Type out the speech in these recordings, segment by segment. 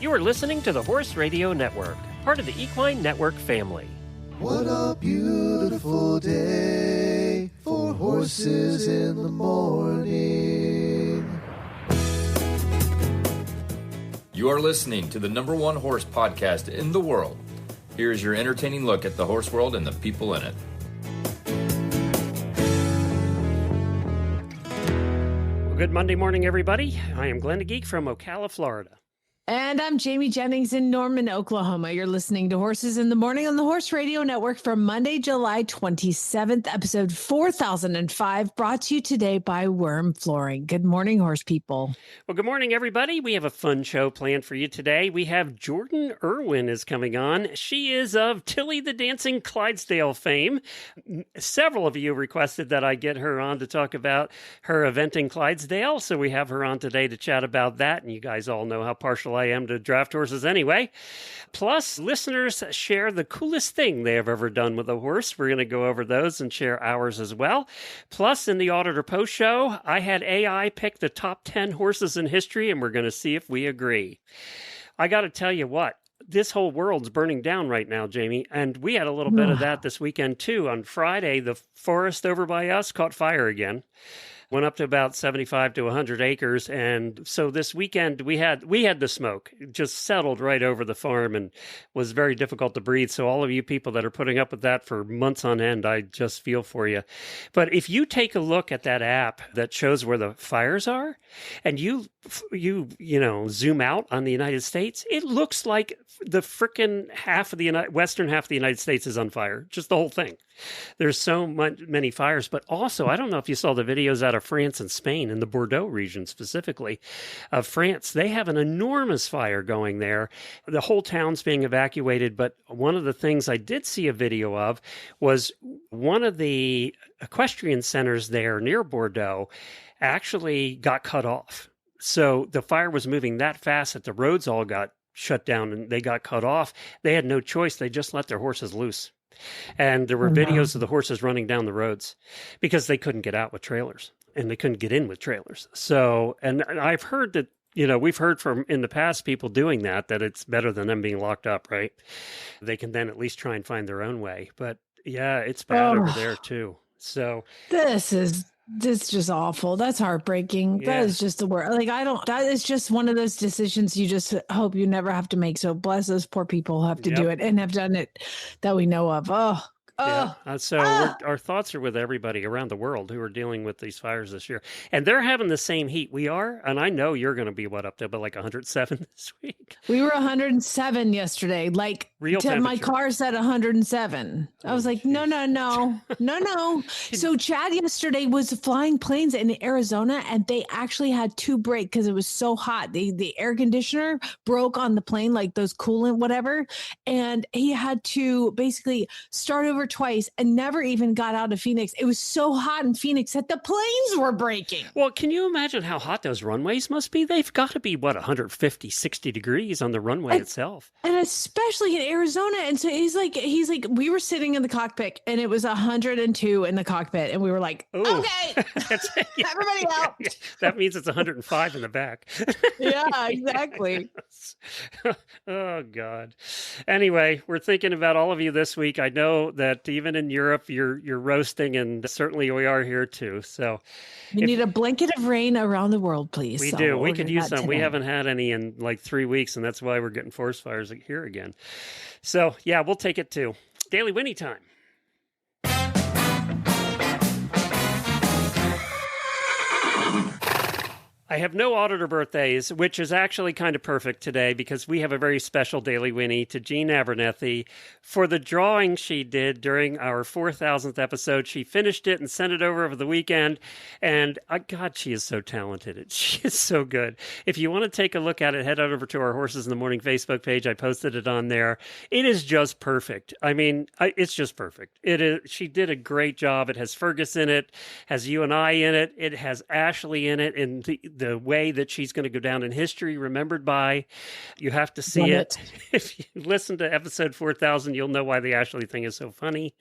You are listening to the Horse Radio Network, part of the Equine Network family. What a beautiful day for horses in the morning. You are listening to the #1 horse podcast in the world. Here is your entertaining look at the horse world and the people in it. Well, good Monday morning, everybody. I am Glenn the Geek from Ocala, Florida. And I'm Jamie Jennings in Norman, Oklahoma. You're listening to Horses in the Morning on the Horse Radio Network for Monday, July 27th, episode 4005, brought to you today by WERM Flooring. Good morning, horse people. Well, good morning, everybody. We have a fun show planned for you today. We have Jordan Irwin is coming on. She is of Tilly the Dancing Clydesdale fame. Several of you requested that I get her on to talk about her event in Clydesdale, so we have her on today to chat about that, and you guys all know how partial I am to draft horses anyway. Plus, listeners share the coolest thing they have ever done with a horse. We're going to go over those and share ours as well. Plus, in the Auditor Post Show, I had AI pick the top 10 horses in history, and we're going to see if we agree. I got to tell you what, this whole world's burning down right now, Jamie, and we had a little bit of that this weekend, too. On Friday, the forest over by us caught fire again. Went up to about 75 to 100 acres. And so this weekend we had the smoke. It just settled right over the farm and was very difficult to breathe. So all of you people that are putting up with that for months on end, I just feel for you. But if you take a look at that app that shows where the fires are and you zoom out on the United States, it looks like the frickin' western half of the United States is on fire. Just the whole thing. There's so many fires, but also, I don't know if you saw the videos out of France and Spain, in the Bordeaux region specifically of France. They have an enormous fire going there. The whole town's being evacuated, but one of the things I did see a video of was one of the equestrian centers there near Bordeaux actually got cut off. So the fire was moving that fast that the roads all got shut down and they got cut off. They had no choice. They just let their horses loose. And there were videos of the horses running down the roads because they couldn't get out with trailers and they couldn't get in with trailers. So, and I've heard that, we've heard from in the past people doing that it's better than them being locked up, right? They can then at least try and find their own way. But yeah, it's bad over there too. So This is just awful. That's heartbreaking. Yeah. That is just the word. That is just one of those decisions you just hope you never have to make. So bless those poor people who have to do it and have done it that we know of. Our thoughts are with everybody around the world who are dealing with these fires this year. And they're having the same heat we are. And I know you're going to be up to, but like 107 this week. We were 107 yesterday. Like real temperature. My car said 107. I was like, no. So Chad yesterday was flying planes in Arizona and they actually had to break because it was so hot. The air conditioner broke on the plane, like those coolant, whatever. And he had to basically start over twice and never even got out of Phoenix. It was so hot in Phoenix that the planes were breaking. Well, can you imagine how hot those runways must be? They've got to be, 150, 60 degrees on the runway itself. And especially in Arizona. And so he's like, we were sitting in the cockpit and it was 102 in the cockpit. And we were like, okay, everybody out. Yeah. That means it's 105 in the back. Yeah, exactly. Oh, God. Anyway, we're thinking about all of you this week. I know that even in Europe, you're roasting, and certainly we are here too. So we need a blanket of rain around the world, please. We do. We could use some. Today. We haven't had any in like 3 weeks, and that's why we're getting forest fires here again. So yeah, we'll take it too. Daily Whinnie time. I have no auditor birthdays, which is actually kind of perfect today because we have a very special Daily Whinnie to Jean Abernethy for the drawing she did during our 4,000th episode. She finished it and sent it over the weekend, and God, she is so talented. She is so good. If you want to take a look at it, head over to our Horses in the Morning Facebook page. I posted it on there. It is just perfect. I mean, it's just perfect. It is. She did a great job. It has Fergus in it, has you and I in it. It has Ashley in it, and the way that she's going to go down in history, remembered by. You have to see it. If you listen to episode 4000, you'll know why the Ashley thing is so funny.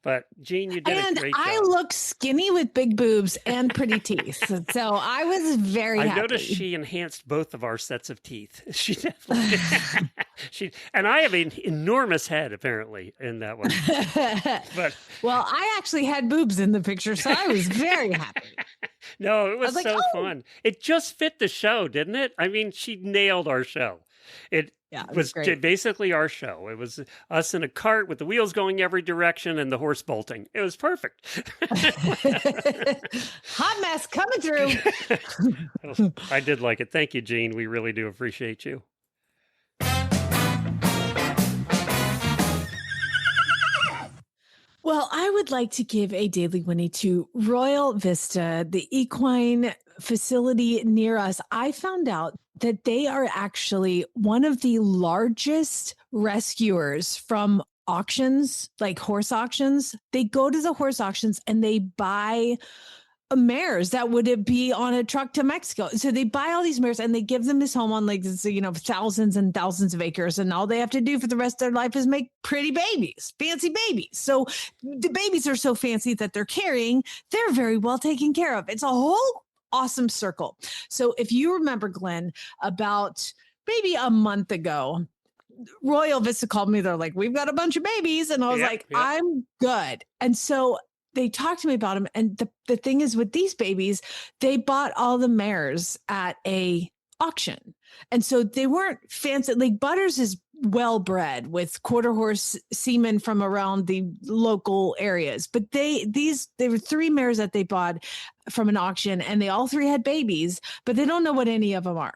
But Jean, you did a great job. I look skinny with big boobs and pretty teeth. So I was very happy. I noticed she enhanced both of our sets of teeth. She definitely and I have an enormous head, apparently, in that one. But well, I actually had boobs in the picture, so I was very happy. No, it was so fun. It just fit the show, didn't it? I mean, she nailed our show. It was basically our show. It was us in a cart with the wheels going every direction and the horse bolting. It was perfect. Hot mess coming through. I did like it. Thank you, Jean. We really do appreciate you. Well, I would like to give a daily Winnie to Royal Vista, the equine facility near us. I found out that they are actually one of the largest rescuers from auctions, like horse auctions. They go to the horse auctions and they buy mares that would be on a truck to Mexico. So they buy all these mares and they give them this home on like, thousands and thousands of acres. And all they have to do for the rest of their life is make pretty babies, fancy babies. So the babies are so fancy that they're carrying, they're very well taken care of. It's a whole awesome circle. So if you remember, Glenn, about maybe a month ago, Royal Vista called me. They're like, we've got a bunch of babies. And I was I'm good. And so they talked to me about them. And the thing is with these babies, they bought all the mares at a auction. And so they weren't fancy. Like Butters is well bred with quarter horse semen from around the local areas. But there were 3 mares that they bought from an auction and they all 3 had babies, but they don't know what any of them are.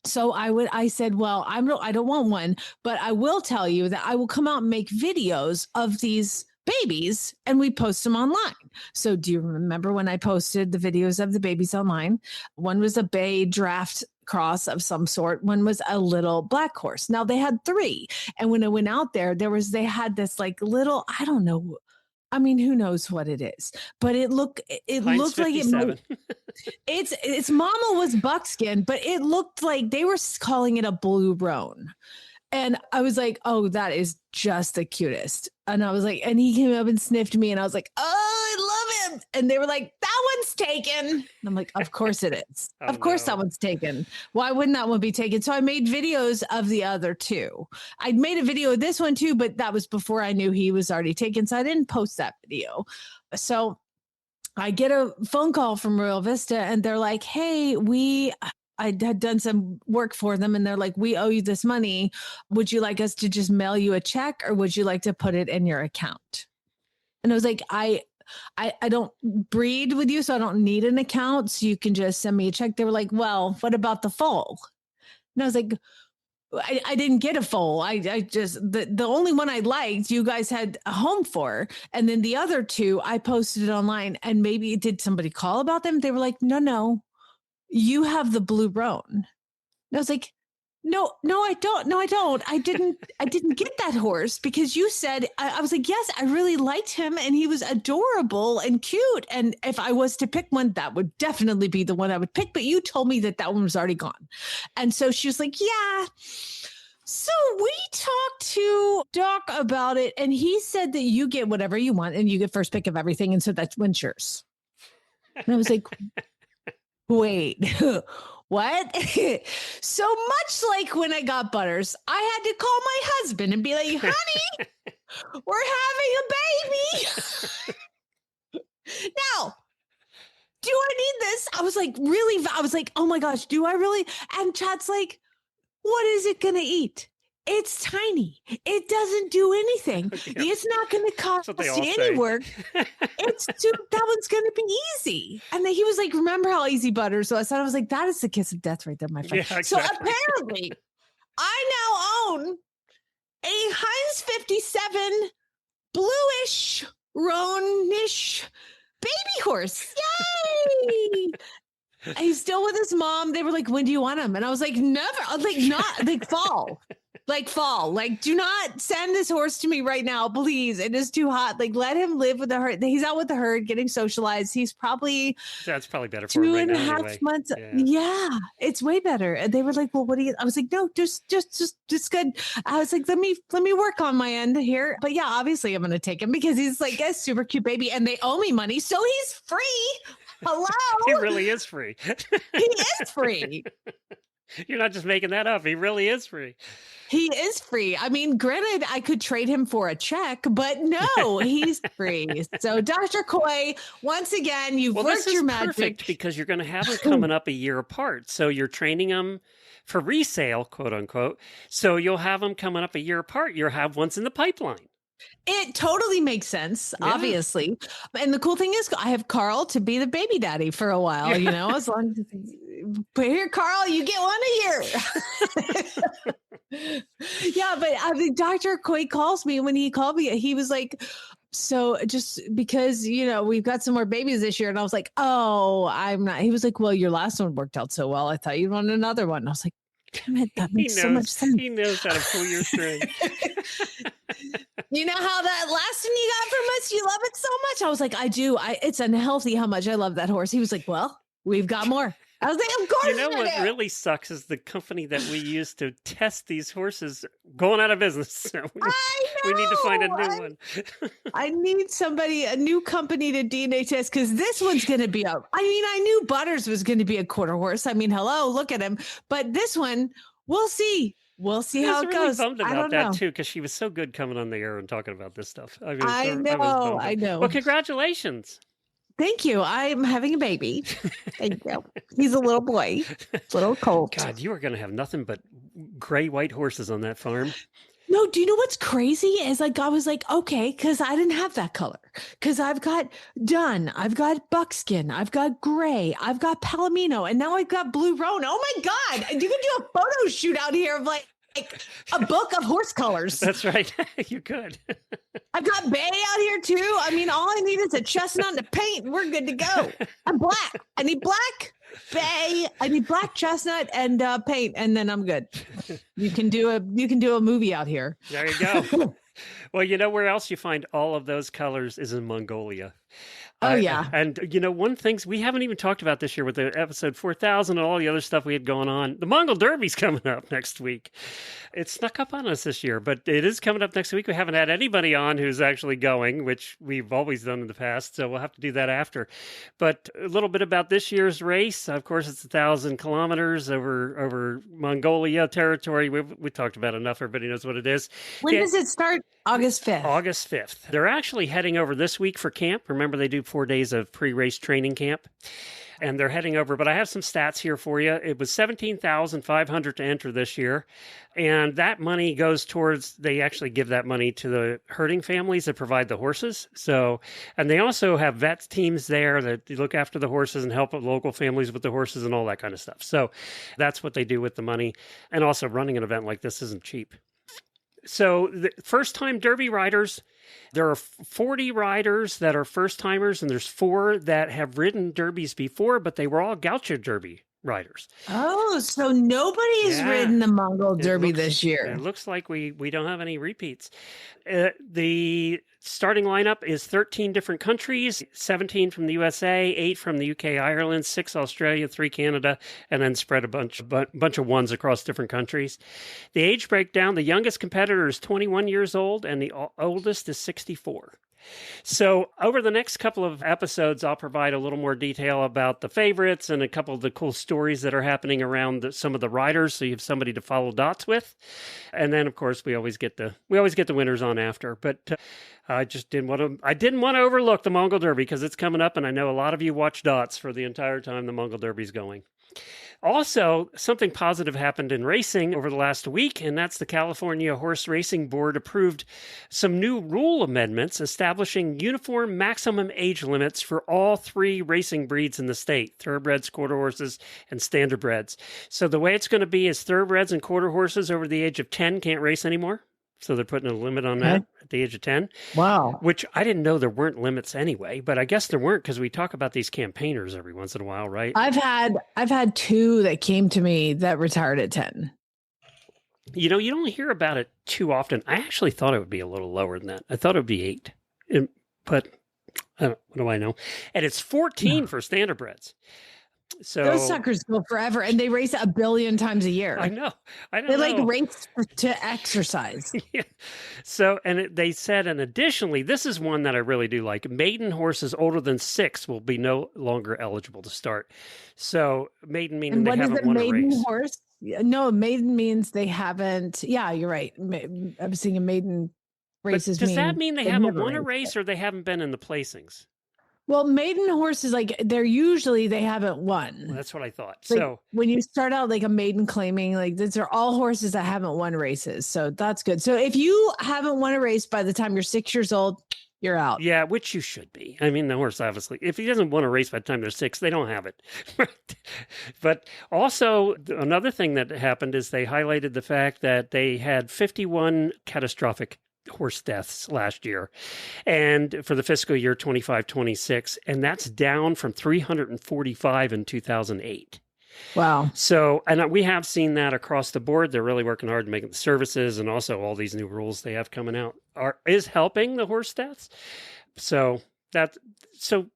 So I said, well, I don't want one, but I will tell you that I will come out and make videos of these babies and we post them online. So do you remember when I posted the videos of the babies online? One was a bay draft cross of some sort. One was a little black horse. Now they had 3. And when I went out there, they had this like little, I don't know. I mean, who knows what it is, but it looked like its mama was buckskin, but it looked like they were calling it a blue roan. And I was like, oh, that is just the cutest. And I was like, and he came up and sniffed me and I was like, oh, I love him. And they were like, that one's taken. And I'm like, of course it is. Of course that one's taken. Why wouldn't that one be taken? So I made videos of the other 2. I made a video of this one too, but that was before I knew he was already taken. So I didn't post that video. So I get a phone call from Royal Vista and they're like, hey, I had done some work for them and they're like, we owe you this money. Would you like us to just mail you a check or would you like to put it in your account? And I was like, I don't breed with you, so I don't need an account. So you can just send me a check. They were like, well, what about the foal? And I was like, I didn't get a foal. I just, the only one I liked, you guys had a home for. And then the other 2, I posted it online and maybe did somebody call about them? They were like, no. You have the blue roan. And I was like, no, I don't. No, I don't. I didn't get that horse because you said, I was like, yes, I really liked him and he was adorable and cute. And if I was to pick one, that would definitely be the one I would pick. But you told me that one was already gone. And so she was like, yeah. So we talked to Doc about it and he said that you get whatever you want and you get first pick of everything. And so that's wins yours. And I was like, wait, what? So much like when I got Butters, I had to call my husband and be like, honey, we're having a baby. Now, do I need this? I was like, really? I was like, oh my gosh, do I really? And Chad's like, what is it going to eat? It's tiny. It doesn't do anything. Yeah. It's not going to cost you any work. That one's going to be easy. And then he was like, remember how easy Butters was? So I was like, that is the kiss of death right there, my friend. Yeah, exactly. So apparently I now own a Heinz 57 bluish, roanish baby horse. Yay! He's still with his mom. They were like, when do you want him? And I was like, never. I was like, not like fall. Like fall. Like, do not send this horse to me right now, please. It is too hot. Like, let him live with the herd. He's out with the herd, getting socialized. He's probably That's probably better for him two right and a now half anyway. months. Yeah. Yeah, it's way better. And they were like, "Well, what do you?" I was like, "No, just good." I was like, "Let me work on my end here." But yeah, obviously, I'm going to take him because he's like a super cute baby, and they owe me money, so he's free. Hello, He really is free. he is free. You're not just making that up. He really is free. He is free. I mean, granted, I could trade him for a check, but no, he's free. So, Dr. Coy, once again, you've worked your magic. Perfect because you're going to have them coming up a year apart. So you're training them for resale, quote unquote. So you'll have them coming up a year apart. You'll have ones in the pipeline. It totally makes sense, Yeah. obviously. And the cool thing is, I have Carl to be the baby daddy for a while, you know, as long as, but here, Carl, you get one a year. Yeah, but I mean, Dr. Coy calls me. When he called me, he was like, so just because, you know, we've got some more babies this year. And I was like, oh, I'm not. He was like, well, your last one worked out so well. I thought you'd want another one. And I was like, damn it, that makes so much sense. He knows how to pull your string. You know how that last one you got from us, you love it so much. I was like, I do. It's unhealthy how much I love that horse. He was like, well, we've got more. I was like, of course. You know what really sucks is the company that we use to test these horses going out of business. So we need to find a new one. I need a new company to DNA test because this one's going to be I mean, I knew Butters was going to be a quarter horse. I mean, hello, look at him. But this one, we'll see. We'll see how it really goes. Bummed about I don't that know. too because she was so good coming on the air and talking about this stuff. I mean, I know. Well, congratulations. Thank you. I'm having a baby. Thank you. He's a little boy, little colt. God, you are going to have nothing but gray white horses on that farm. No, do you know what's crazy? Is like I was like, okay, because I didn't have that color. Because I've got dun, I've got buckskin, I've got gray, I've got palomino, and now I've got blue roan. Oh my God. You can do a photo shoot out here of like a book of horse colors. That's right. You could. I've got bay out here too. I mean, all I need is a chestnut and a paint. We're good to go. I'm black. I need black bay. I need black chestnut and paint, and then I'm good. You can do a movie out here. There you go. Well, you know where else you find all of those colors is in Mongolia. Oh, yeah. And, you know, one thing we haven't even talked about this year with the episode 4000 and all the other stuff we had going on. The Mongol Derby's coming up next week. It snuck up on us this year, but it is coming up next week. We haven't had anybody on who's actually going, which we've always done in the past, so we'll have to do that after. But a little bit about this year's race. Of course, it's 1,000 kilometers over Mongolia territory. We talked about it enough. Everybody knows what it is. When does it start? August 5th. August 5th. They're actually heading over this week for camp. Remember, they do 4 days of pre-race training camp. And they're heading over, but I have some stats here for you. It was $17,500 to enter this year. And that money goes towards, they actually give that money to the herding families that provide the horses. So, and they also have vet teams there that look after the horses and help local families with the horses and all that kind of stuff. So that's what they do with the money. And also running an event like this isn't cheap. So the first-time Derby riders, there are 40 riders that are first-timers, and there's 4 that have ridden Derbies before, but they were all Gaucho Derby riders. Oh, so nobody's ridden the Mongol Derby this year. It looks like we don't have any repeats. The starting lineup is 13 different countries, 17 from the USA, 8 from the UK, Ireland, 6 Australia, 3 Canada, and then spread a bunch of ones across different countries. The age breakdown, the youngest competitor is 21 years old, and the oldest is 64. So over the next couple of episodes, I'll provide a little more detail about the favorites and a couple of the cool stories that are happening around some of the riders, so you have somebody to follow dots with. And then, of course, we always get the winners on after. But I just didn't want to overlook the Mongol Derby because it's coming up, and I know a lot of you watch dots for the entire time the Mongol Derby's going. Also, something positive happened in racing over the last week, and that's the California Horse Racing Board approved some new rule amendments establishing uniform maximum age limits for all 3 racing breeds in the state, thoroughbreds, quarter horses, and standardbreds. So the way it's going to be is thoroughbreds and quarter horses over the age of 10 can't race anymore. So they're putting a limit on that at the age of 10. Wow. Which I didn't know there weren't limits anyway, but I guess there weren't because we talk about these campaigners every once in a while, right? I've had 2 that came to me that retired at 10. You don't hear about it too often. I actually thought it would be a little lower than that. I thought it would be 8. But what do I know? And it's 14 for standardbreds. So those suckers go forever, and they race 1 billion times a year. I know. They like race to exercise. Yeah. So, and they said, and additionally, this is one that I really do like. Maiden horses older than 6 will be no longer eligible to start. So, maiden meaning they haven't won a race. Maiden horse? No, maiden means they haven't. Yeah, you're right. I'm seeing a maiden races. But does that mean they haven't won a race, or they haven't been in the placings? Well, maiden horses, like they haven't won. Well, that's what I thought. Like, so when you start out like a maiden claiming, like these are all horses that haven't won races. So that's good. So if you haven't won a race by the time you're 6 years old, you're out. Yeah, which you should be. I mean, the horse, obviously, if he doesn't win a race by the time they're 6, they don't have it. But also, another thing that happened is they highlighted the fact that they had 51 catastrophic horse deaths last year, and for the fiscal year 25-26, and that's down from 345 in 2008. Wow. So, and we have seen that across the board. They're really working hard to make the services, and also all these new rules they have coming out is helping the horse deaths. So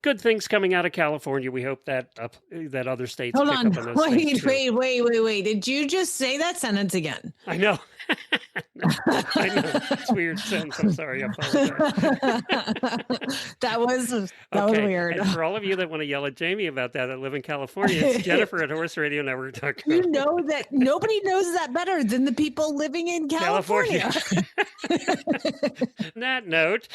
good things coming out of California. We hope that that other states Hold pick on. up on those things too. Wait. Did you just say that sentence again? I know. I know. It's a weird sentence. I'm sorry. I apologize. That was weird. And for all of you that want to yell at Jamie about that live in California, it's Jennifer at horseradionetwork.com. You know that nobody knows that better than the people living in California. On that note,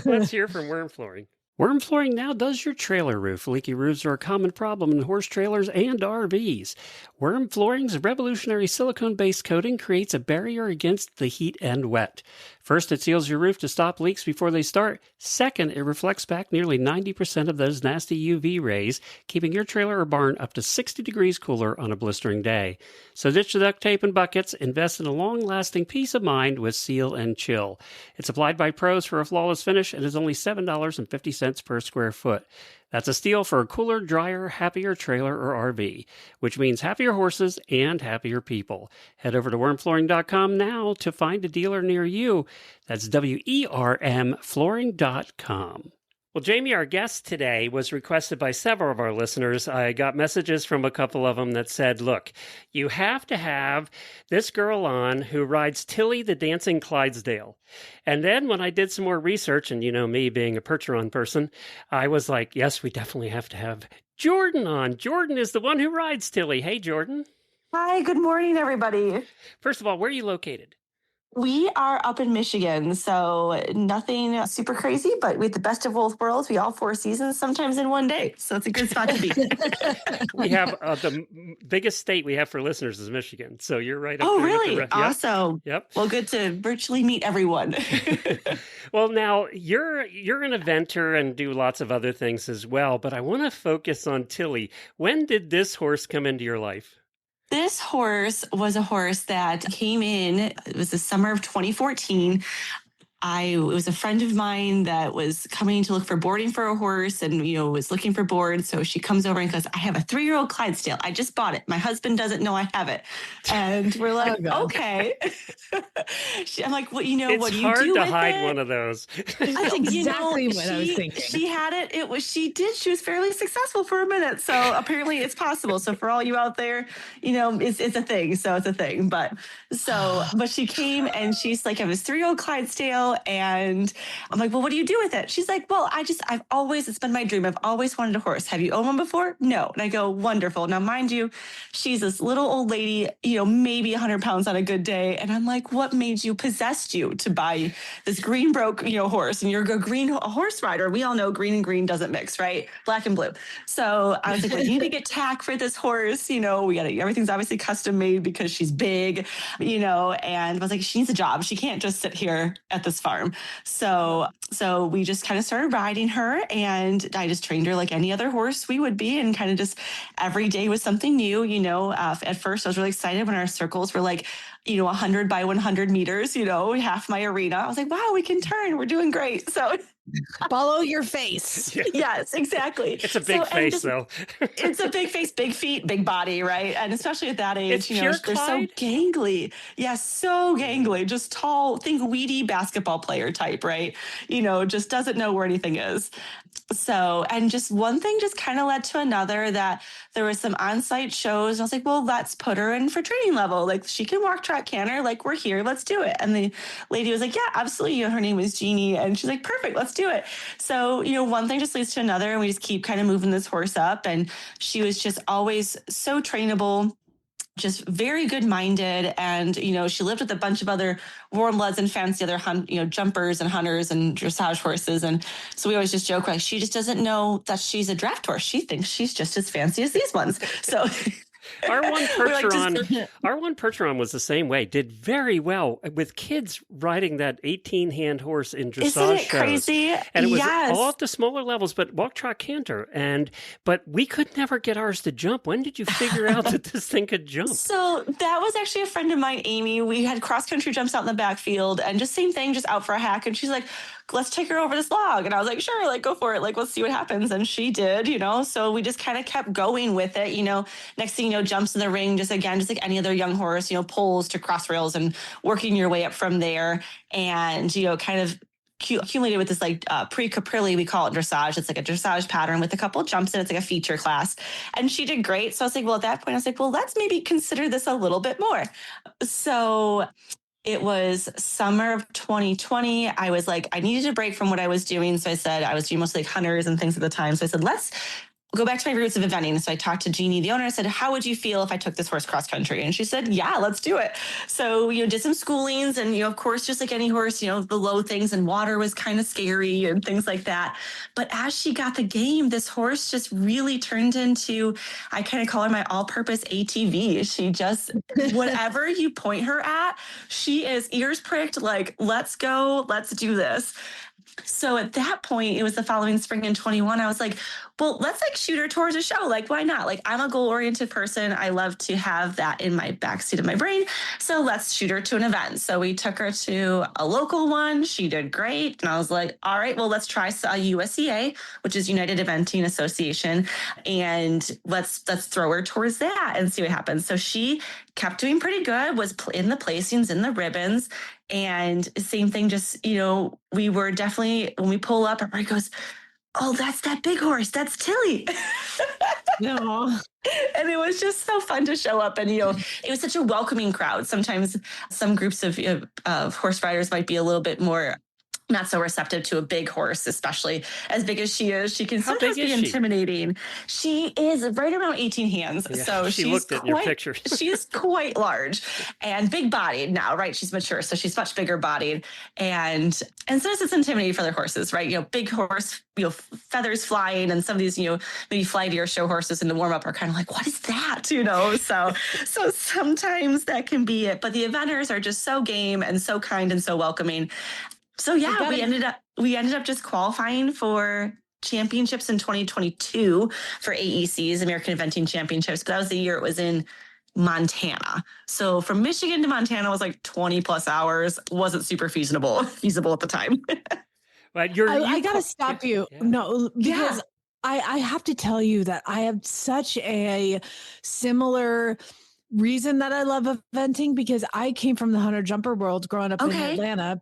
let's hear from Worm Flooring. Worm Flooring now does your trailer roof. Leaky roofs are a common problem in horse trailers and RVs. Worm Flooring's revolutionary silicone-based coating creates a barrier against the heat and wet. First, it seals your roof to stop leaks before they start. Second, it reflects back nearly 90% of those nasty UV rays, keeping your trailer or barn up to 60 degrees cooler on a blistering day. So ditch the duct tape and buckets. Invest in a long-lasting peace of mind with Seal and Chill. It's applied by pros for a flawless finish and is only $7.50 per square foot. That's a steal for a cooler, drier, happier trailer or RV, which means happier horses and happier people. Head over to wormflooring.com now to find a dealer near you. That's WERM flooring.com. Well, Jamie, our guest today was requested by several of our listeners. I got messages from a couple of them that said, look, you have to have this girl on who rides Tilly the Dancing Clydesdale. And then when I did some more research, and me being a Percheron person, I was like, yes, we definitely have to have Jordan on. Jordan is the one who rides Tilly. Hey, Jordan. Hi, good morning, everybody. First of all, where are you located? We are up in Michigan, so nothing super crazy, but with the best of both worlds, we all 4 seasons, sometimes in one day. So it's a good spot to be. We have the biggest state we have for listeners is Michigan. So you're right up there. Oh, really? Awesome. Yep. Well, good to virtually meet everyone. Well, now you're an eventer and do lots of other things as well, but I want to focus on Tilly. When did this horse come into your life? This horse was a horse that came in, it was the summer of 2014. It was a friend of mine that was coming to look for boarding for a horse and, was looking for board. So she comes over and goes, I have a 3-year-old Clydesdale. I just bought it. My husband doesn't know I have it. And we're like, okay. I'm like, well, what do you do with it? It's hard to hide one of those. That's exactly what I was thinking. She had it. She was fairly successful for a minute. So apparently it's possible. So for all you out there, it's a thing. So it's a thing. But she came and she's like, I have this 3-year-old Clydesdale. And I'm like, well, what do you do with it? She's like, well, it's been my dream. I've always wanted a horse. Have you owned one before? No. And I go, wonderful. Now, mind you, she's this little old lady, maybe 100 pounds on a good day. And I'm like, what possessed you to buy this green broke, horse? And you're a green horse rider. We all know green and green doesn't mix, right? Black and blue. So I was like, well, you need to get tack for this horse. Everything's obviously custom made because she's big, and I was like, she needs a job. She can't just sit here at this farm. So we just kind of started riding her, and I just trained her like any other horse we would be, and kind of just every day was something new. At first I was really excited when our circles were like, 100 by 100 meters, half my arena. I was like, wow, we can turn. We're doing great. So Follow your face. Yeah. Yes, exactly. It's a big face, though. It's a big face, big feet, big body, right? And especially at that age, It's you know, pure they're so Clyde? gangly. Yes, so gangly, just tall, think weedy basketball player type, right? You know, just doesn't know where anything is. So, and just one thing just kind of led to another, that there was some on-site shows. And I was like, well, let's put her in for training level. Like, she can walk, track, canter. Like, we're here. Let's do it. And the lady was like, yeah, absolutely. You know, her name was Jeannie. And she's like, perfect, let's do it. So, you know, one thing just leads to another. And we just keep kind of moving this horse up. And she was just always so trainable, just very good minded. And, you know, she lived with a bunch of other warm bloods and fancy other, jumpers and hunters and dressage horses. And so we always just joke, like, she just doesn't know that she's a draft horse. She thinks she's just as fancy as these ones. So Our one we're like, Percheron was the same way. Did very well with kids riding that 18-hand horse in dressage isn't it shows. crazy? And it was Yes. all at the smaller levels, but walk, trot, canter. But we could never get ours to jump. When did you figure out that this thing could jump? So that was actually a friend of mine, Amy. We had cross country jumps out in the backfield, and just same thing, just out for a hack. And she's like, let's take her over this log. And I was like, sure, like, go for it. Like, let's see what happens. And she did, you know, so we just kind of kept going with it, you know. Next thing you know, jumps in the ring, just like any other young horse, you know, pulls to cross rails and working your way up from there. And, you know, kind of accumulated with this like pre-caprilli, we call it dressage. It's like a dressage pattern with a couple of jumps in. It's like a feature class. And she did great. So I was like, well, at that point, I was like, well, let's maybe consider this a little bit more. So it was summer of 2020. I was like, I needed a break from what I was doing. So I said, I was doing mostly like hunters and things at the time. So I said, let's go back to my roots of eventing. So I talked to Jeannie, the owner. I said, how would you feel if I took this horse cross country? And she said, yeah, let's do it. So, you know, did some schoolings and, you know, of course, just like any horse, you know, the low things and water was kind of scary and things like that. But as she got the game, this horse just really turned into, I kind of call her my all-purpose ATV. She just, whatever you point her at, she is ears pricked, like, let's go, let's do this. So at that point, it was the following spring in 21. I was like, well, let's like shoot her towards a show. Like, why not? Like, I'm a goal-oriented person. I love to have that in my backseat of my brain. So let's shoot her to an event. So we took her to a local one. She did great. And I was like, all right, well, let's try USEA, which is United Eventing Association. And let's throw her towards that and see what happens. So she kept doing pretty good, was in the placings, in the ribbons. And same thing, just, you know, we were definitely, when we pull up, everybody goes, oh, that's that big horse. That's Tilly. No. And it was just so fun to show up. And, you know, it was such a welcoming crowd. Sometimes some groups of horse riders might be a little bit more not so receptive to a big horse, especially as big as she is. She can sometimes be intimidating. She is right around 18 hands. Yeah, so she looked at your picture. She's quite large and big bodied now, right? She's mature. So she's much bigger bodied. And sometimes it's intimidating for their horses, right? You know, big horse, you know, feathers flying, and some of these, you know, maybe flightier show horses in the warm up are kind of like, what is that? You know, so sometimes that can be it. But the eventers are just so game and so kind and so welcoming. So yeah, we ended up just qualifying for championships in 2022 for AECs, American Eventing Championships. But that was the year it was in Montana. So from Michigan to Montana was like 20 plus hours. Wasn't super feasible at the time. But I got to stop you. Yeah. No, because I have to tell you that I have such a similar reason that I love eventing, because I came from the hunter jumper world growing up in Atlanta.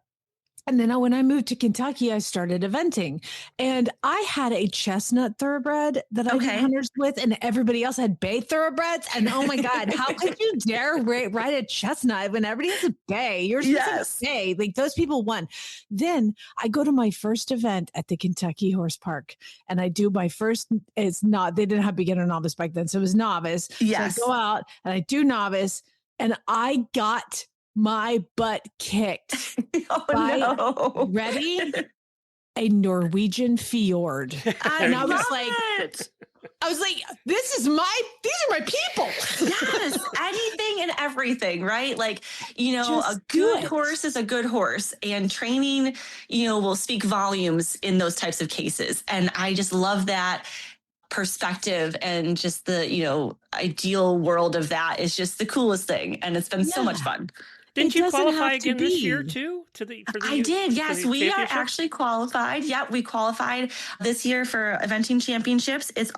And then when I moved to Kentucky, I started eventing, and I had a chestnut thoroughbred that I did hunters with, and everybody else had bay thoroughbreds. And oh my God, how could you dare ride a chestnut when everybody has a bay? You're supposed to bay. Like, those people won. Then I go to my first event at the Kentucky Horse Park, and I do my first, they didn't have beginner novice back then. So it was novice. Yes. So I go out and I do novice, and I got my butt kicked by, ready? A Norwegian fjord. And I was like, these are my people. Yes. Anything and everything, right? Like, you know, just a good horse is a good horse, and training, you know, will speak volumes in those types of cases. And I just love that perspective, and just the, you know, ideal world of that is just the coolest thing. And it's been so much fun. Didn't It you doesn't qualify have to again this year be. too? I did. Yes, we are championship? actually qualified. Yeah, we qualified this year for eventing championships. It's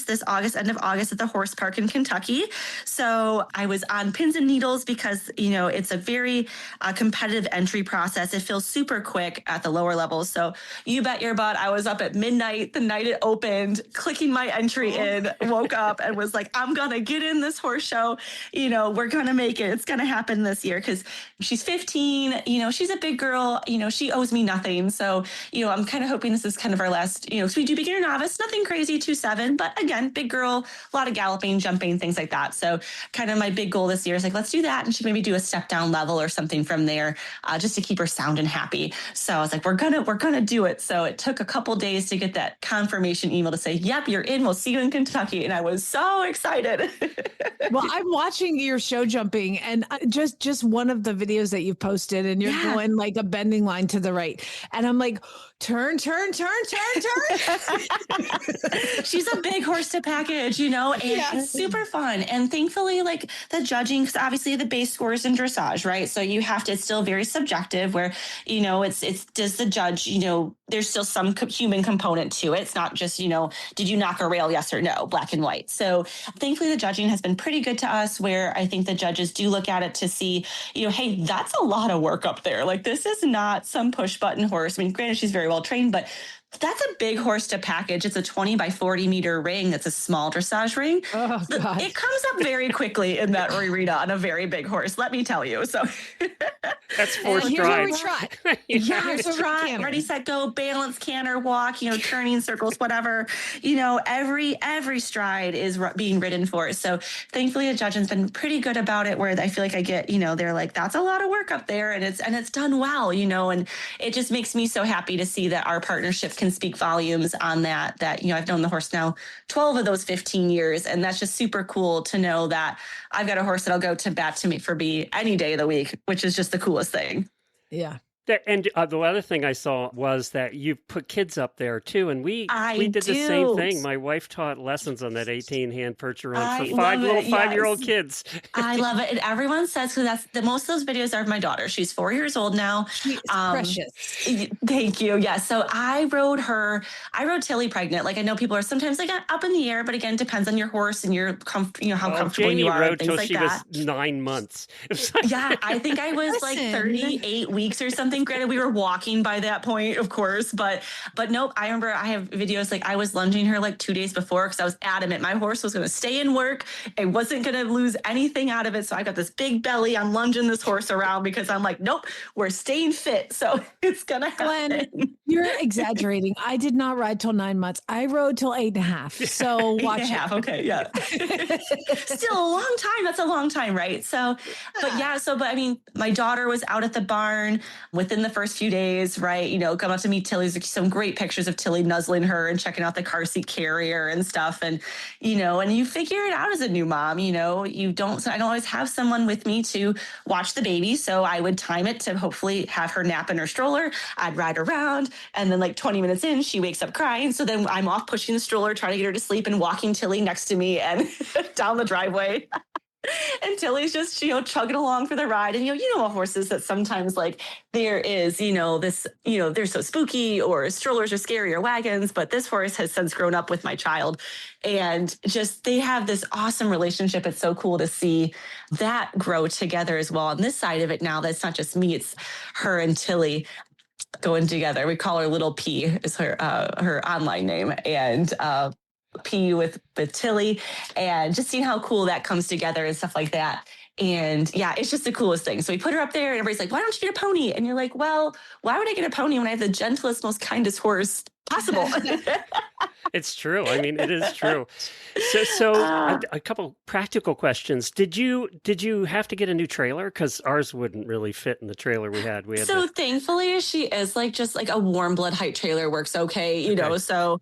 this August, end of August at the horse park in Kentucky. So I was on pins and needles because, it's a very competitive entry process. It feels super quick at the lower levels. So you bet your butt I was up at midnight the night it opened, clicking my entry in, woke up and was like, I'm going to get in this horse show. We're going to make it. It's going to happen this year because she's 15. She's a big girl. She owes me nothing. So, I'm kind of hoping this is kind of our last, so we do beginner novice, nothing crazy, 2.7, but again, big girl, a lot of galloping, jumping, things like that. So kind of my big goal this year is like, let's do that. And she maybe do a step down level or something from there, just to keep her sound and happy. So I was like, we're going to do it. So it took a couple days to get that confirmation email to say, yep, you're in. We'll see you in Kentucky. And I was so excited. Well, I'm watching your show jumping and just one of the videos that you've posted and you're going like a bending line to the right. And I'm like, turn. She's a big horse to package, and it's super fun. And thankfully, like the judging, because obviously the base scores in dressage, right? So you have to, it's still very subjective where, it's does the judge, there's still some human component to it. It's not just, did you knock a rail? Yes or no, black and white. So thankfully the judging has been pretty good to us where I think the judges do look at it to see, hey, that's a lot of work up there. Like this is not some push button horse. I mean, granted, she's very well trained, but that's a big horse to package. It's a 20 by 40 meter ring. That's a small dressage ring. Oh, God. It comes up very quickly in that arena on a very big horse, let me tell you. So that's 4 strides. Here's where we try. Here's trot, ready, set, go, balance, canter, walk, turning circles, whatever. Every stride is being ridden for. So thankfully, the judging's been pretty good about it. Where I feel like I get, they're like, that's a lot of work up there, and it's done well, and it just makes me so happy to see that our partnership can speak volumes on that. I've known the horse now 12 of those 15 years, and that's just super cool to know that I've got a horse that'll go to bat to me for me any day of the week, which is just the coolest thing. Yeah. And the other thing I saw was that you put kids up there too, and we did the same thing. My wife taught lessons on that 18-hand percher for 5-year-old kids. I love it, and everyone says because most of those videos are of my daughter. She's 4 years old now. She's precious. Thank you. Yeah. So I rode Tilly pregnant. Like I know people are sometimes like up in the air, but again, depends on your horse and your how comfortable Jamie you are. Rode things till like she that. was 9 months. Yeah, I think I was like 38 weeks or something. Granted, we were walking by that point, of course, but nope. I remember I have videos like I was lunging her like 2 days before because I was adamant my horse was going to stay in work. I wasn't going to lose anything out of it. So I got this big belly. I'm lunging this horse around because I'm like, nope, we're staying fit. So it's going to happen. Glenn, you're exaggerating. I did not ride till 9 months. I rode till 8.5. So watch it. Okay. Yeah. Still a long time. That's a long time. Right. So, but I mean, my daughter was out at the barn within the first few days, right? Come up to meet Tilly. There's some great pictures of Tilly nuzzling her and checking out the car seat carrier and stuff. And, and you figure it out as a new mom, I don't always have someone with me to watch the baby. So I would time it to hopefully have her nap in her stroller. I'd ride around and then like 20 minutes in, she wakes up crying. So then I'm off pushing the stroller, trying to get her to sleep and walking Tilly next to me and down the driveway. And Tilly's just, chugging along for the ride. And, horses that sometimes like there is, this, they're so spooky or strollers are scary or wagons. But this horse has since grown up with my child and just they have this awesome relationship. It's so cool to see that grow together as well. On this side of it now, that's not just me, it's her and Tilly going together. We call her Little P is her online name. And, P with Tilly and just seeing how cool that comes together and stuff like that. And yeah, it's just the coolest thing. So we put her up there and everybody's like, why don't you get a pony? And you're like, well, why would I get a pony when I have the gentlest, most kindest horse possible? It's true. I mean, it is true. So a couple practical questions. Did you have to get a new trailer? Because ours wouldn't really fit in the trailer we had. Thankfully, she is just like a warm blood height trailer works okay, you know. So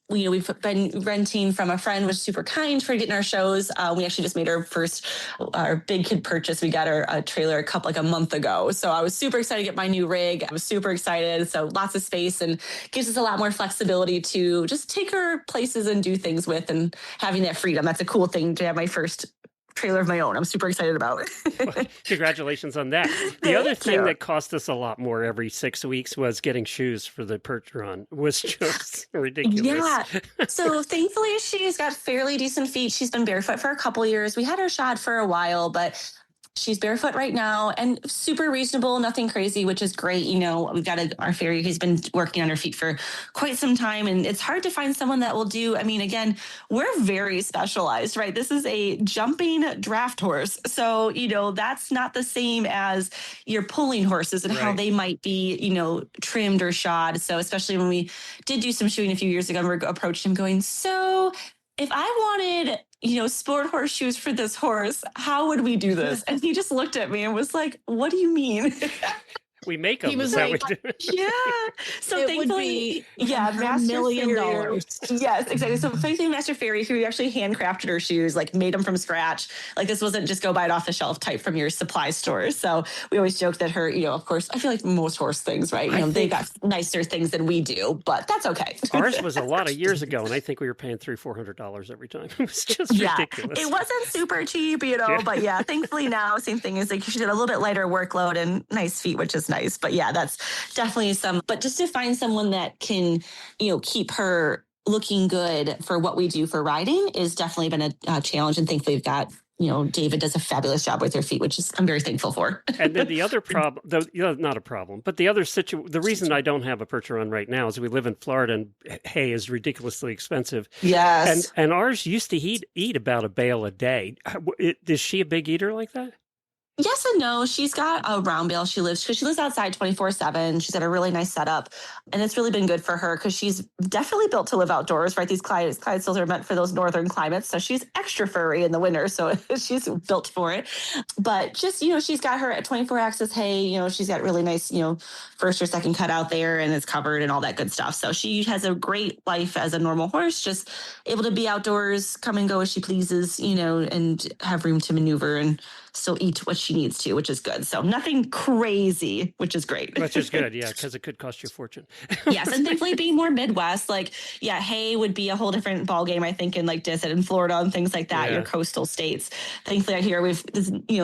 we've been renting from a friend, was super kind for getting our shows. We actually just made our big kid purchase. We got our trailer a month ago. So I was super excited to get my new rig. I was super excited. So lots of space and gives us a lot more flexibility to just take her places and do things with and having that freedom. That's a cool thing to have my first trailer of my own. I'm super excited about. Well, congratulations on that. The other thing that cost us a lot more every 6 weeks was getting shoes for the Percheron. Was just ridiculous. Yeah. So thankfully she's got fairly decent feet. She's been barefoot for a couple years. We had her shod for a while, but she's barefoot right now and super reasonable, nothing crazy, which is great. We've got our farrier who's been working on her feet for quite some time, and it's hard to find someone that will do. I mean, again, we're very specialized, right? This is a jumping draft horse. So, that's not the same as your pulling horses and how they might be, trimmed or shod. So especially when we did do some shoeing a few years ago, we approached him going, so if I wanted, sport horseshoes for this horse, how would we do this? And he just looked at me and was like, what do you mean? We make them. He was like, yeah. So it thankfully, would be Master $1 million. Farrier, yes, exactly. So thankfully, Master Farrier, who actually handcrafted her shoes, like made them from scratch. Like this wasn't just go buy it off the shelf type from your supply store. So we always joke that her, of course, I feel like most horse things, right? They got nicer things than we do, but that's okay. Ours was a lot of years ago, and I think we were paying $300-$400 every time. It was just ridiculous. It wasn't super cheap, but thankfully now, same thing is like she did a little bit lighter workload and nice feet, which is nice. But yeah, that's definitely but just to find someone that can, keep her looking good for what we do for riding is definitely been a challenge. And thankfully we've got, David does a fabulous job with her feet, which is I'm very thankful for. And then the other problem, not a problem, but the other the reason I don't have a Percheron right now is we live in Florida and hay is ridiculously expensive. Yes. And ours used to eat about a bale a day. Is she a big eater like that? Yes and no. She's got a round bale. She lives outside 24/7. She's got a really nice setup, and it's really been good for her because she's definitely built to live outdoors, right? These Clydesdales are meant for those northern climates, so she's extra furry in the winter, so she's built for it. But just, she's got her at 24 axis hay. She's got really nice, first or second cut out there, and it's covered and all that good stuff. So she has a great life as a normal horse, just able to be outdoors, come and go as she pleases, and have room to maneuver and still eat what she needs to, which is good. So nothing crazy, which is great. Which is good, yeah, because it could cost you a fortune. Yes, and thankfully being more Midwest, hay would be a whole different ballgame, I think, in in Florida and things like that, your coastal states. Thankfully, out here we've,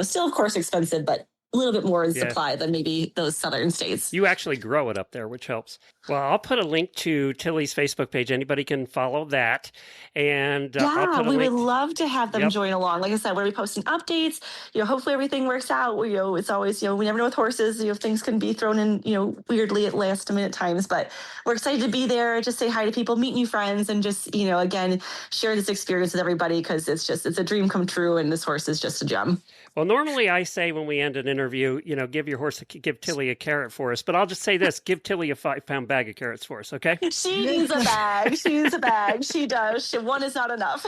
still of course expensive, but a little bit more in supply than maybe those southern states. You actually grow it up there, which helps. Well, I'll put a link to Tilly's Facebook page. Anybody can follow that. And we would love to have them join along. Like I said, we'll be posting updates. Hopefully everything works out. It's always, we never know with horses, things can be thrown in, weirdly at last minute times. But we're excited to be there, just say hi to people, meet new friends, and just, again, share this experience with everybody because it's a dream come true. And this horse is just a gem. Well, normally I say when we end an interview, give Tilly a carrot for us. But I'll just say this, give Tilly a 5-pound bag of carrots for us, okay? She needs a bag. She needs a bag. She does. One is not enough.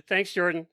Thanks, Jordan.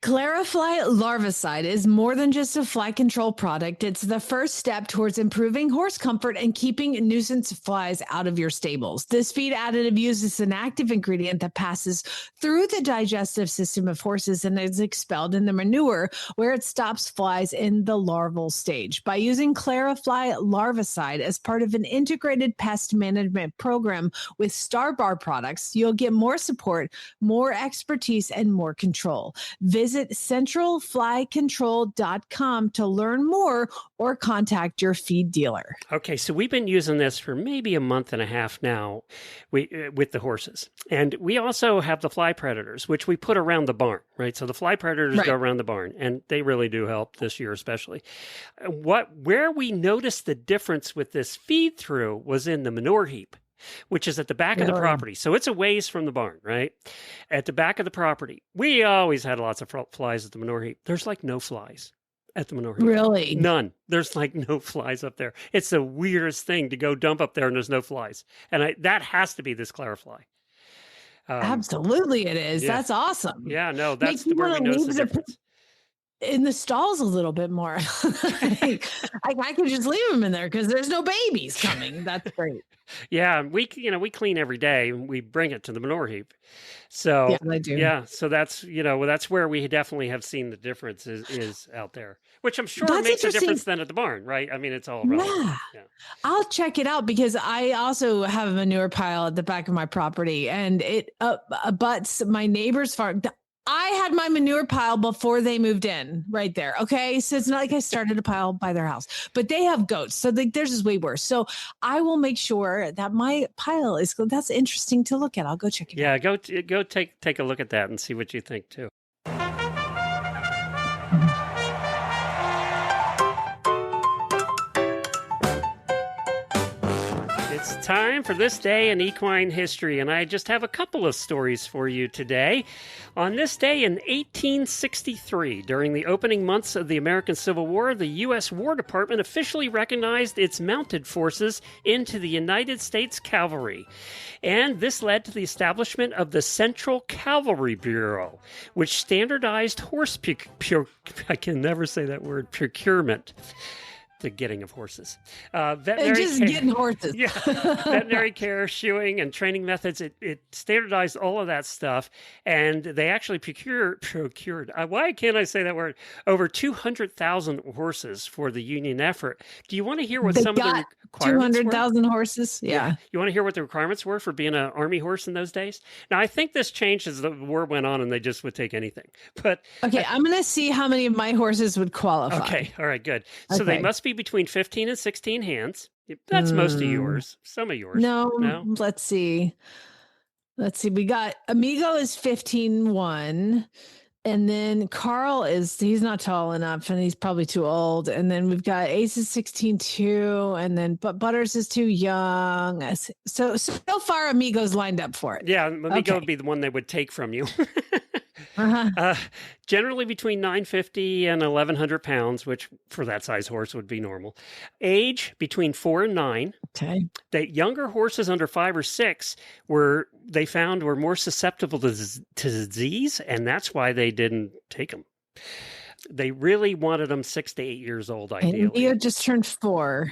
Clarifly Larvicide is more than just a fly control product. It's the first step towards improving horse comfort and keeping nuisance flies out of your stables. This feed additive uses an active ingredient that passes through the digestive system of horses and is expelled in the manure, where it stops flies in the larval stage. By using Clarifly Larvicide as part of an integrated pest management program with Starbar products, you'll get more support, more expertise, and more control. Visit centralflycontrol.com to learn more or contact your feed dealer. Okay, so we've been using this for maybe a month and a half now with the horses. And we also have the fly predators, which we put around the barn, right? So the fly predators go around the barn, and they really do help this year especially. Where we noticed the difference with this feed through was in the manure heap, which is at the back of the property. So it's a ways from the barn, right? At the back of the property. We always had lots of flies at the manure heap. There's no flies at the manure heap. Really? None. There's no flies up there. It's the weirdest thing to go dump up there and there's no flies. And that has to be this Clarifly. Absolutely it is. Yeah. That's awesome. Yeah, no, that's where we notice the difference. In the stalls a little bit more. I could just leave them in there because there's no babies coming. That's great. Yeah, we clean every day and we bring it to the manure heap. So yeah, I do. Yeah, so that's that's where we definitely have seen the difference is out there, which I'm sure makes a difference than at the barn, right? I mean, it's all relevant. Yeah. I'll check it out because I also have a manure pile at the back of my property, and it abuts my neighbor's farm. I had my manure pile before they moved in right there. Okay. So it's not like I started a pile by their house, but they have goats. So theirs is way worse. So I will make sure that my pile is good. That's interesting to look at. I'll go check it out. Yeah, go take a look at that and see what you think too. It's time for This Day in Equine History, and I just have a couple of stories for you today. On this day in 1863, during the opening months of the American Civil War, the U.S. War Department officially recognized its mounted forces into the United States Cavalry. And this led to the establishment of the Central Cavalry Bureau, which standardized horse I can never say that word, procurement. The getting of horses. Getting horses. Yeah. Veterinary care, shoeing, and training methods. It standardized all of that stuff. And they actually procured, why can't I say that word? Over 200,000 horses for the Union effort. Do you want to hear what some of the requirements 200,000 horses? Yeah. You want to hear what the requirements were for being an army horse in those days? Now, I think this changed as the war went on and they just would take anything. But okay, I'm going to see how many of my horses would qualify. Okay. All right, good. So they must be between 15 and 16 hands. That's most of yours. Some of yours. No. Let's see. We got Amigo is 15-1. And then Carl he's not tall enough and he's probably too old. And then we've got Ace is 16-2. And then Butters is too young. So far Amigo's lined up for it. Yeah, Amigo would be the one they would take from you. Generally between 950 and 1,100 pounds, which for that size horse would be normal. Age between 4 and 9. Okay. The younger horses under 5 or 6 were more susceptible to disease, and that's why they didn't take them. They really wanted them 6 to 8 years old, ideally. And Leo just turned 4.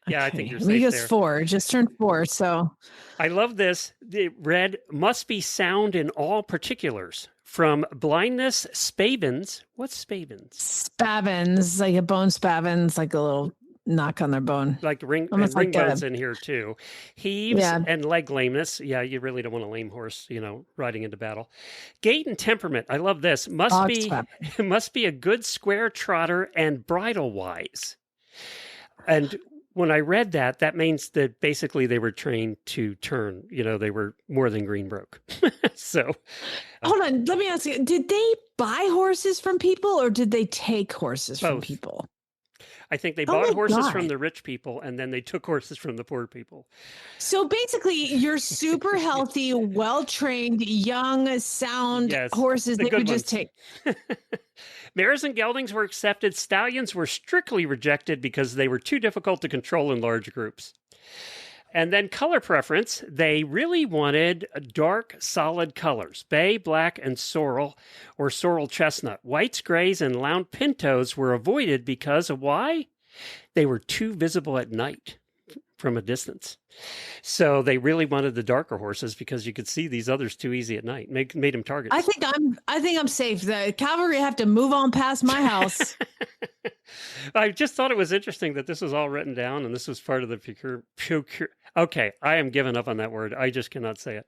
Yeah, I think you're safe Amigo's there. 4, just turned 4. So I love this. It read, must be sound in all particulars. From blindness, spavins. What's spavins? Spavins, like a bone spavins, like a little knock on their bone. Like ring Almost and ring like bones in here too. Heaves and leg lameness. Yeah, you really don't want a lame horse, riding into battle. Gait and temperament. I love this. Must be a good square trotter and bridle wise. And when I read that, that means that basically they were trained to turn. They were more than Greenbroke. So, hold on. Let me ask you: did they buy horses from people, or did they take horses from people? I think they bought horses from the rich people, and then they took horses from the poor people. So basically, you're super healthy, well-trained, young, sound horses that you just take. Mares and geldings were accepted. Stallions were strictly rejected because they were too difficult to control in large groups. And then color preference, they really wanted dark, solid colors. Bay, black, and sorrel, or sorrel chestnut. Whites, grays, and lound pintos were avoided because of why? They were too visible at night from a distance. So they really wanted the darker horses because you could see these others too easy at night. Made them targets. I think I'm safe. The cavalry have to move on past my house. I just thought it was interesting that this was all written down and this was part of the procure. Okay, I am giving up on that word. I just cannot say it.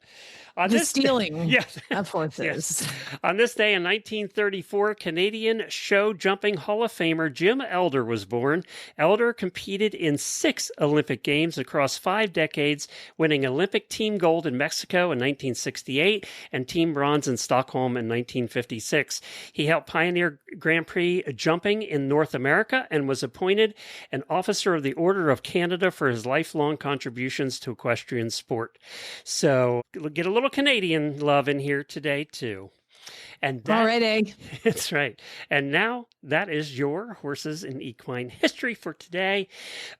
Stealing of horses. Yes. On this day in 1934, Canadian show jumping Hall of Famer Jim Elder was born. Elder competed in 6 Olympic Games across 5 decades, winning Olympic team gold in Mexico in 1968 and team bronze in Stockholm in 1956. He helped pioneer Grand Prix jumping in North America and was appointed an officer of the Order of Canada for his lifelong contributions to equestrian sport. So get a little Canadian love in here today too. And already. That's right. And now that is your horses in equine history for today.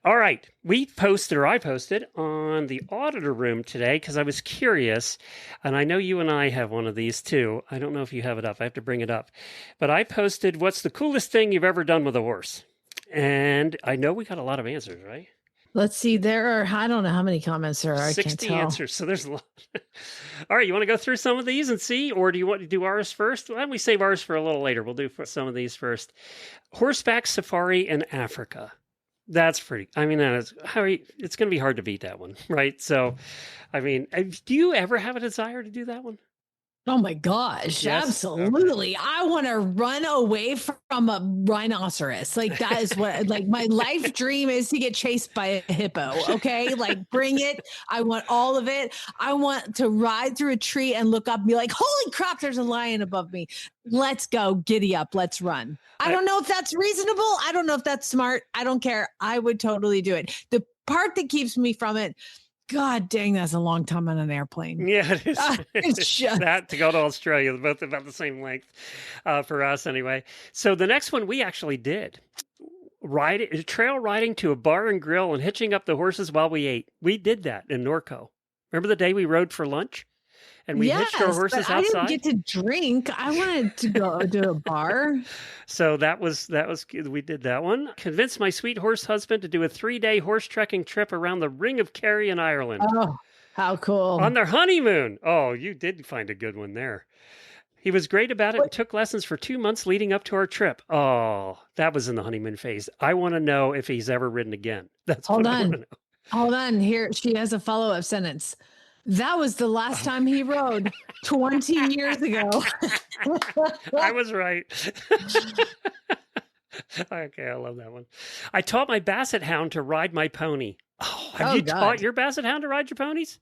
All right. I posted on the auditor room today because I was curious, and I know you and I have one of these too. I don't know if you have it up. I have to bring it up. But I posted, what's the coolest thing you've ever done with a horse? And I know we got a lot of answers, right? Let's see. I don't know how many comments there are. 60 answers. So there's a lot. All right. You want to go through some of these and see, or do you want to do ours first? Why don't we save ours for a little later? We'll do some of these first. Horseback safari in Africa. That's pretty. I mean, it's going to be hard to beat that one, right? So, I mean, do you ever have a desire to do that one? Oh my gosh, Yes? absolutely. I want to run away from a rhinoceros. Like that is what like my life dream is to get chased by a hippo. Okay. Like bring it. I want all of it. I want to ride through a tree and look up and be like, holy crap, there's a lion above me. Let's go. Giddy up. Let's run. I don't know if that's reasonable. I don't know if that's smart. I don't care. I would totally do it. The part that keeps me from it, God dang, that's a long time on an airplane. Yeah, it is. It's just That to go to Australia, they're both about the same length for us anyway. So the next one we actually did. Trail riding to a bar and grill and hitching up the horses while we ate. We did that in Norco. Remember the day we rode for lunch? And we hitched our horses but outside. I didn't get to drink. I wanted to go to a bar. So that was we did that one. Convinced my sweet horse husband to do a 3-day horse trekking trip around the Ring of Kerry in Ireland. Oh, how cool. On their honeymoon. Oh, you did find a good one there. He was great about it and took lessons for 2 months leading up to our trip. Oh, that was in the honeymoon phase. I want to know if he's ever ridden again. That's Hold what I want to on. know. Hold on. Here, she has a follow-up sentence. That was the last time he rode 20 years ago. I was right. Okay, I love that one. I taught my basset hound to ride my pony. Oh, have you taught your basset hound to ride your ponies?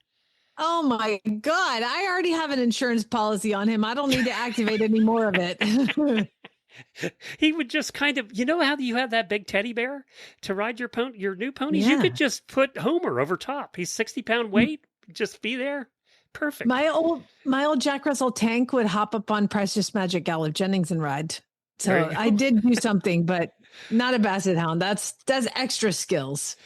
Oh my God. I already have an insurance policy on him. I don't need to activate any more of it. He would just kind of, you know how you have that big teddy bear to ride your new ponies? You Yeah. could just put Homer over top. He's 60-pound weight. Just be there. Perfect. My old Jack Russell tank would hop up on Precious Magic Gallup Jennings and ride. So I did do something, but not a basset hound. That's extra skills.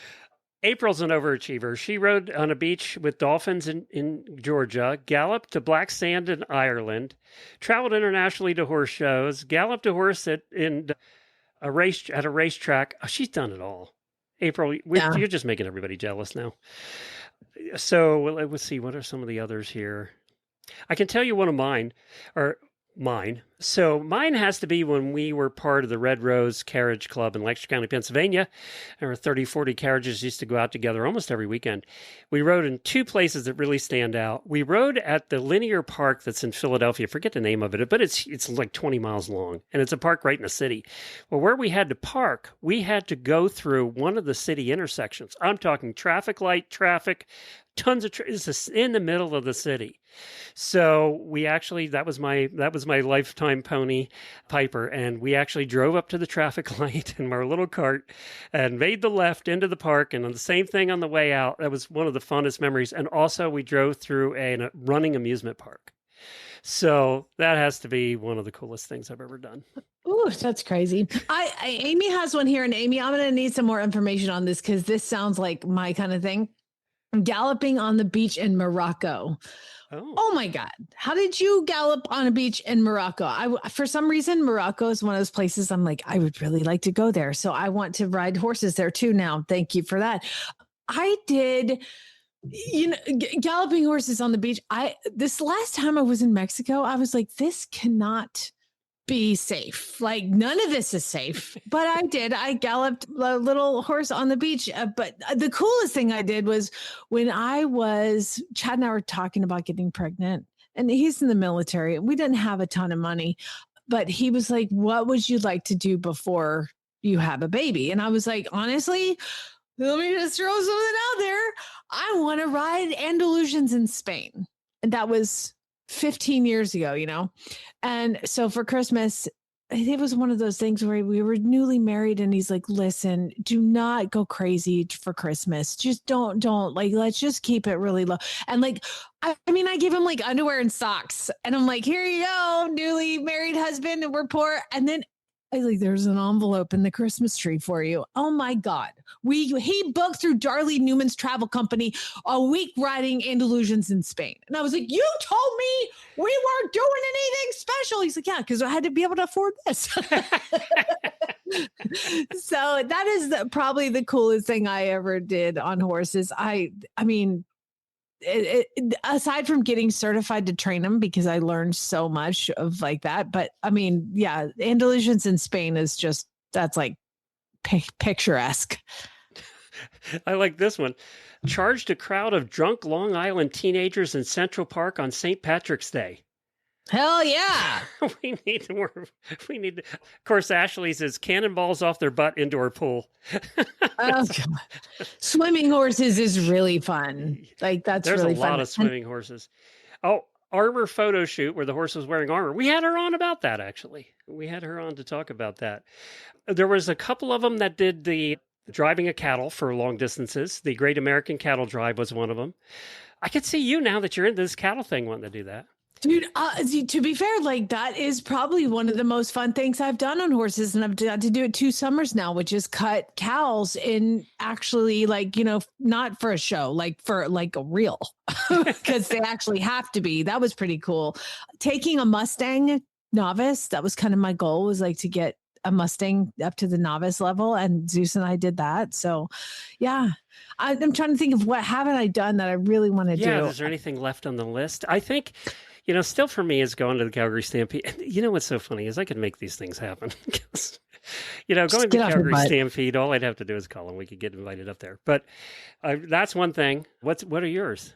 April's an overachiever. She rode on a beach with dolphins in Georgia, galloped to black sand in Ireland, traveled internationally to horse shows, galloped a horse at a racetrack. Oh, she's done it all. April, you're just making everybody jealous now. So let's see. What are some of the others here? I can tell you one of mine. So mine has to be when we were part of the Red Rose Carriage Club in Lancaster County, Pennsylvania. There were 30, 40 carriages used to go out together almost every weekend. We rode in two places that really stand out. We rode at the linear park that's in Philadelphia. I forget the name of it, but it's like 20 miles long, and it's a park right in the city. Well, where we had to park, we had to go through one of the city intersections. I'm talking traffic light, tons of it's in the middle of the city. So we actually that was my lifetime pony, Piper, and we actually drove up to the traffic light in our little cart and made the left into the park, and on the same thing on the way out. That was one of the funnest memories. And also we drove through a running amusement park. So that has to be one of the coolest things I've ever done. Ooh, that's crazy. Amy has one here, and Amy, I'm going to need some more information on this because this sounds like my kind of thing. Galloping on the beach in Morocco. Oh my God. How did you gallop on a beach in Morocco? For some reason, Morocco is one of those places I'm like, I would really like to go there. So I want to ride horses there too now. Thank you for that. I did, galloping horses on the beach. This last time I was in Mexico, I was like, this cannot be safe. Like none of this is safe, but I galloped a little horse on the beach. But the coolest thing I did was when Chad and I were talking about getting pregnant, and he's in the military. We didn't have a ton of money, but he was like, what would you like to do before you have a baby? And I was like, honestly, let me just throw something out there. I want to ride Andalusians in Spain. And that was 15 years ago, And so for Christmas, it was one of those things where we were newly married, and he's like, listen, do not go crazy for Christmas. Just don't like, let's just keep it really low. And like, I gave him like underwear and socks, and I'm like, here you go, newly married husband, and we're poor. And then there's an envelope in the Christmas tree for you. Oh my God. He booked through Darlene Newman's travel company a week riding Andalusians in Spain. And I was like, you told me we weren't doing anything special. He's like, yeah, because I had to be able to afford this. So that is probably the coolest thing I ever did on horses. Aside from getting certified to train them, because I learned so much of like that. But yeah, Andalusians in Spain is just, that's like picturesque. I like this one. Charged a crowd of drunk Long Island teenagers in Central Park on St. Patrick's Day. Hell yeah. We need more. Of course, Ashley's is cannonballs off their butt indoor pool. Oh, God. Swimming horses is really fun. Like, that's There's really a fun. lot of swimming horses. Oh, armor photo shoot where the horse was wearing armor. We had her on about that, actually. We had her on to talk about that. There was a couple of them that did the driving a cattle for long distances. The Great American Cattle Drive was one of them. I could see you now that you're into this cattle thing wanting to do that. Dude, to be fair, like that is probably one of the most fun things I've done on horses. And I've got to do it 2 summers now, which is cut cows in actually like, not for a show, like for like a real, because they actually have to be. That was pretty cool. Taking a Mustang novice, that was kind of my goal, was like to get a Mustang up to the novice level. And Zeus and I did that. So yeah, I'm trying to think of what haven't I done that I really want to do. Yeah, is there anything left on the list? I think... still for me is going to the Calgary Stampede. And what's so funny is I could make these things happen. Going to the Calgary Stampede, all I'd have to do is call and we could get invited up there. But that's one thing. What are yours?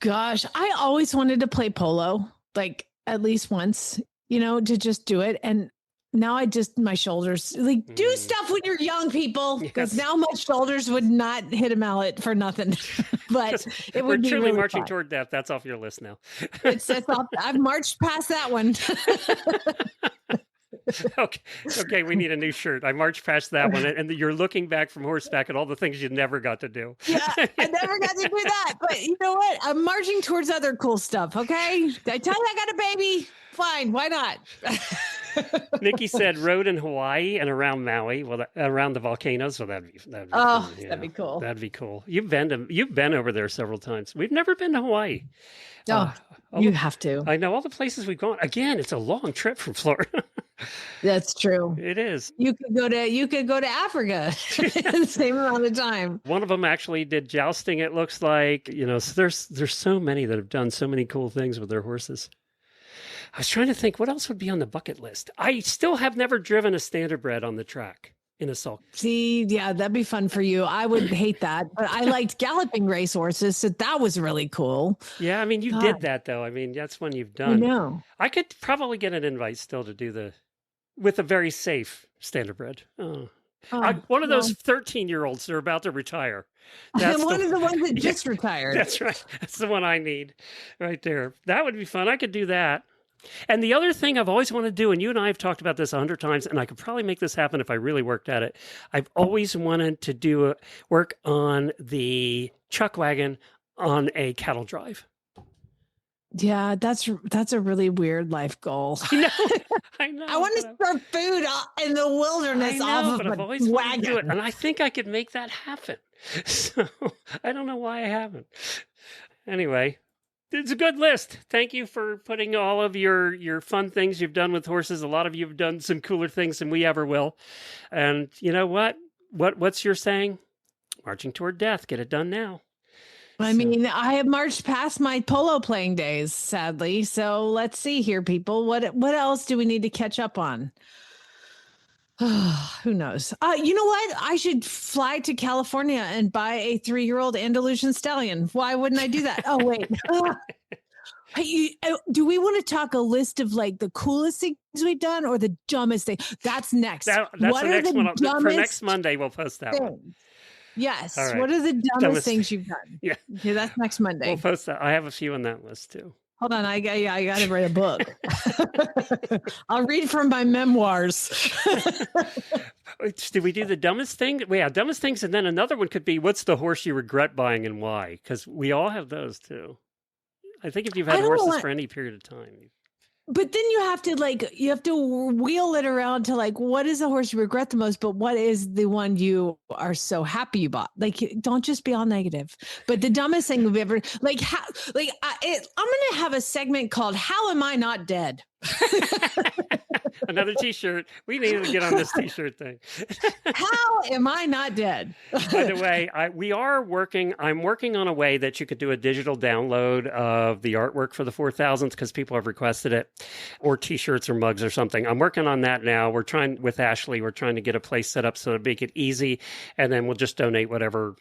Gosh, I always wanted to play polo, like at least once, to just do it. And now my shoulders, like do stuff when you're young, people, because now my shoulders would not hit a mallet for nothing. But it would We're be truly really marching fun. toward death. That's off your list now. It's off. I've marched past that one. Okay, we need a new shirt. I marched past that one, and you're looking back from horseback at all the things you never got to do. Yeah, I never got to do that. But you know what? I'm marching towards other cool stuff, okay? Did I tell you I got a baby? Fine, why not? Nikki said rode in Hawaii and around Maui. Well, around the volcanoes. So that'd be oh, cool. that'd be cool. That'd be cool. You've been over there several times. We've never been to Hawaii. You have to. I know all the places we've gone. Again, it's a long trip from Florida. That's true. It is. You could go to Africa in the same amount of time. One of them actually did jousting. It looks like, so there's so many that have done so many cool things with their horses. I was trying to think what else would be on the bucket list. I still have never driven a standardbred on the track in a sulk. See, yeah, that'd be fun for you. I would hate that, but I liked galloping racehorses, so that was really cool. Yeah, I mean, you did that though. I mean, that's one you've done. I know. I could probably get an invite still to do with a very safe standardbred. One of those 13-year-olds that are about to retire. That's one of the ones that just retired. That's right. That's the one I need right there. That would be fun. I could do that. And the other thing I've always wanted to do, and you and I have talked about this 100 times, and I could probably make this happen if I really worked at it. I've always wanted to do work on the chuck wagon on a cattle drive. Yeah, that's a really weird life goal. I know. I want to serve food in the wilderness off of a wagon. Do it, and I think I could make that happen. So I don't know why I haven't. Anyway. It's a good list. Thank you for putting all of your fun things you've done with horses. A lot of you have done some cooler things than we ever will. And you know what? What's your saying? Marching toward death. Get it done now. I mean, I have marched past my polo playing days, sadly. So let's see here, people. What else do we need to catch up on? Who knows? You know what? I should fly to California and buy a 3-year-old Andalusian stallion. Why wouldn't I do that? Oh, wait. Do we want to talk a list of like the coolest things we've done or the dumbest thing? That's next. That's what the next one. For next Monday, we'll post that one. Yes. Right. What are the dumbest things you've done? Yeah. Okay, that's next Monday. We'll post that. I have a few on that list too. Hold on, I got to write a book. I'll read from my memoirs. Did we do the dumbest thing? Yeah, dumbest things, and then another one could be, what's the horse you regret buying and why? Because we all have those too. I think if you've had horses for any period of time. But then you have to wheel it around to like, what is the horse you regret the most, but what is the one you are so happy you bought? Like, don't just be all negative. But the dumbest thing we've ever, I'm going to have a segment called How Am I Not Dead? Another t-shirt. We need to get on this t-shirt thing. How am I not dead? By the way, I'm working on a way that you could do a digital download of the artwork for the 4000s because people have requested it, or t-shirts or mugs or something. I'm working on that now. We're trying to get a place set up so to make it easy, and then we'll just donate whatever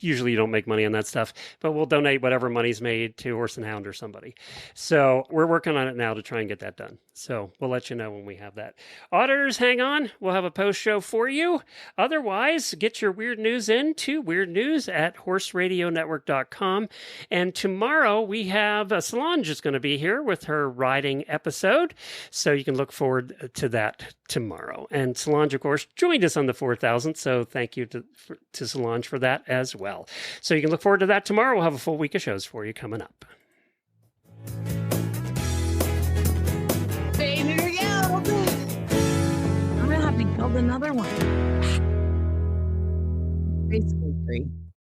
usually you don't make money on that stuff, but we'll donate whatever money's made to Horse and Hound or somebody. So we're working on it now to try and get that done. So we'll let you know when we have that. Auditors, hang on. We'll have a post show for you. Otherwise, get your weird news in to weirdnews@horseradionetwork.com. And tomorrow we have Solange is going to be here with her riding episode. So you can look forward to that tomorrow. And Solange, of course, joined us on the 4000th. So thank you to Solange for that as well. So you can look forward to that tomorrow. We'll have a full week of shows for you coming up. Baby, here we go. I'm going to have to build another one. Basically 3.